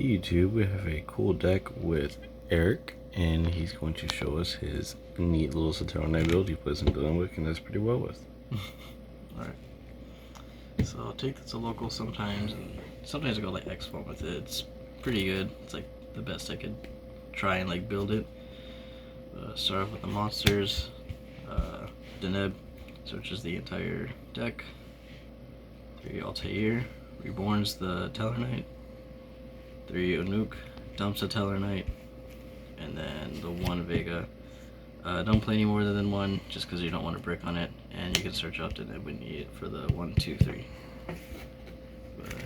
Hey YouTube, we have a cool deck with Eric, and he's going to show us his neat little Satellarknight build he plays in Glenwick and does pretty well with. Alright. So I'll take this to local sometimes, and sometimes I go like X1 with it. It's pretty good. It's like the best I could try and like build it. Start off with the monsters, Deneb, searches the entire deck. 3 Altair, Reborns the Tellarknight. 3 Onuk, dumps a Tellarknight, and then the 1 Vega. Don't play any more than 1 just because you don't want to brick on it, and you can search out Deneb when you need it for the 1, 2, 3. But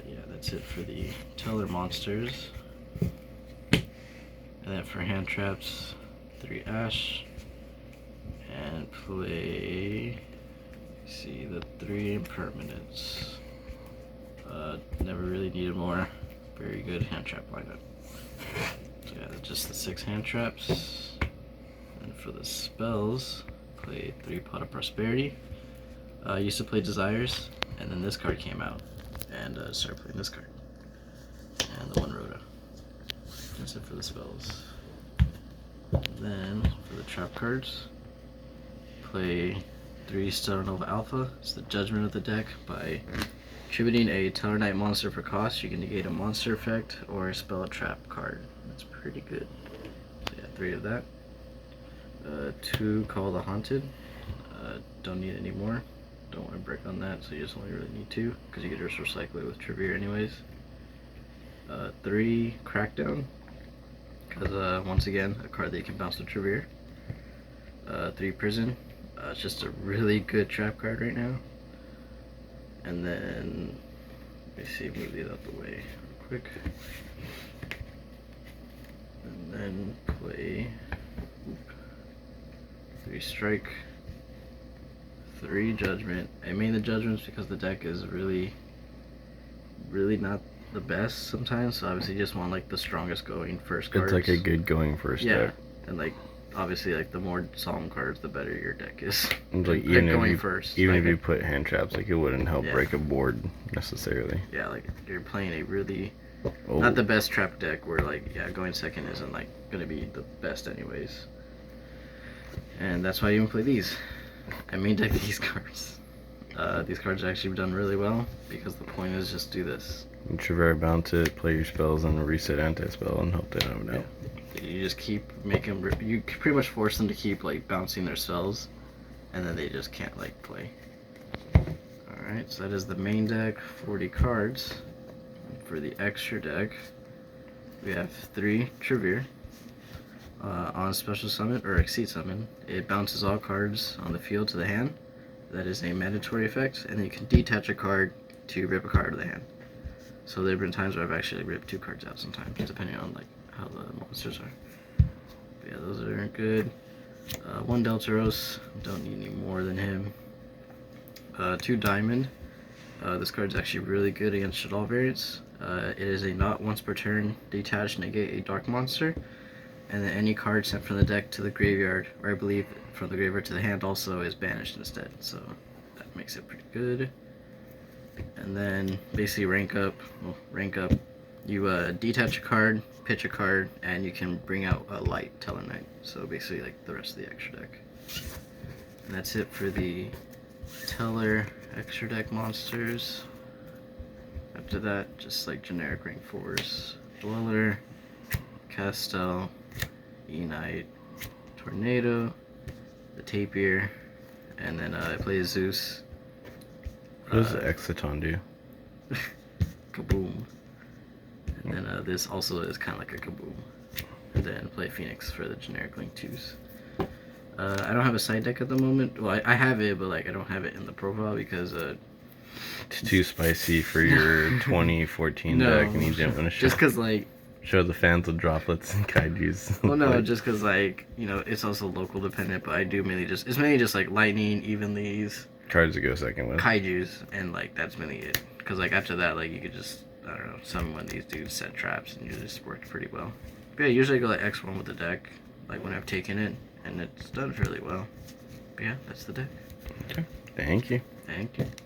yeah, that's it for the Teller monsters. And then for hand traps, 3 Ash, and play, see, the 3 Impermanents. Never really needed more. Very good hand trap lineup. So yeah, just the 6 hand traps. And for the spells, play 3 Pot of Prosperity. I used to play Desires, and then this card came out, and started playing this card. And the 1 Rhoda. That's it for the spells. And then for the trap cards, play 3 Stellar Nova Alpha. It's the Judgment of the deck. By attributing a Tellarknight monster for cost, you can negate a monster effect or spell a trap card. That's pretty good. So yeah, 3 of that. 2 Call the Haunted. Don't need any more. Don't want to break on that, so you just only really need 2 because you could just recycle it with Trivia anyways. 3 Crackdown, because once again, a card that you can bounce with Trivia. 3 Prison. It's just a really good trap card right now. And then, let me see, move these out the way real quick. And then play 3 Strike, 3 Judgment. I made the Judgments because the deck is really not the best sometimes, so obviously you just want like the strongest going first cards. It's like a good going first deck. And like obviously like the more solemn cards, the better your deck is. It's like even if you put hand traps, like it wouldn't help break a board necessarily. Yeah, like you're playing a really not the best trap deck where like going second isn't like gonna be the best anyways. And that's why I even play these. I main deck these cards. These cards are actually done really well because the point is just do this. You Trivia bounce it, play your spells, and reset anti-spell and hope they don't know. You just keep making them, you pretty much force them to keep like bouncing their spells, and then they just can't like play. Alright, so that is the main deck, 40 cards. For the extra deck, we have 3 Trivia. On special summon, or exceed summon, it bounces all cards on the field to the hand. That is a mandatory effect, and then you can detach a card to rip a card out of the hand. So there have been times where I've actually ripped 2 cards out sometimes, depending on like how the monsters are. But yeah, those are good. 1 Deltaros, don't need any more than him. 2 Diamond. This card's actually really good against Shaddoll variants. It is a not once per turn detach negate a dark monster, and then any card sent from the deck to the graveyard, or I believe from the graveyard to the hand, also is banished instead. So that makes it pretty good. And then basically rank up. You detach a card, pitch a card, and you can bring out a light Tellarknight. So basically like the rest of the extra deck. And that's it for the Teller extra deck monsters. After that, just like generic rank 4s. Dweller, Castel, E-Knight, Tornado, the Tapir, and then I play Zeus. What does the Exiton do? Kaboom. And then this also is kind of like a Kaboom. And then play Phoenix for the generic link 2s. I don't have a side deck at the moment. Well, I have it, but like I don't have it in the profile because it's too spicy for your 2014 deck, and you didn't want to show. Just because like show the fans the droplets and kaijus. Well, no, just because like it's also local dependent, but I do it's mainly just like lightning, evenlies, cards to go second with, kaijus, and like that's mainly it. Because like after that, like you could just I don't know, summon one of these dudes, set traps, and it just worked pretty well. But yeah, usually I go like X1 with the deck, like when I've taken it, and it's done really well. But yeah, that's the deck. Okay, thank you. Thank you.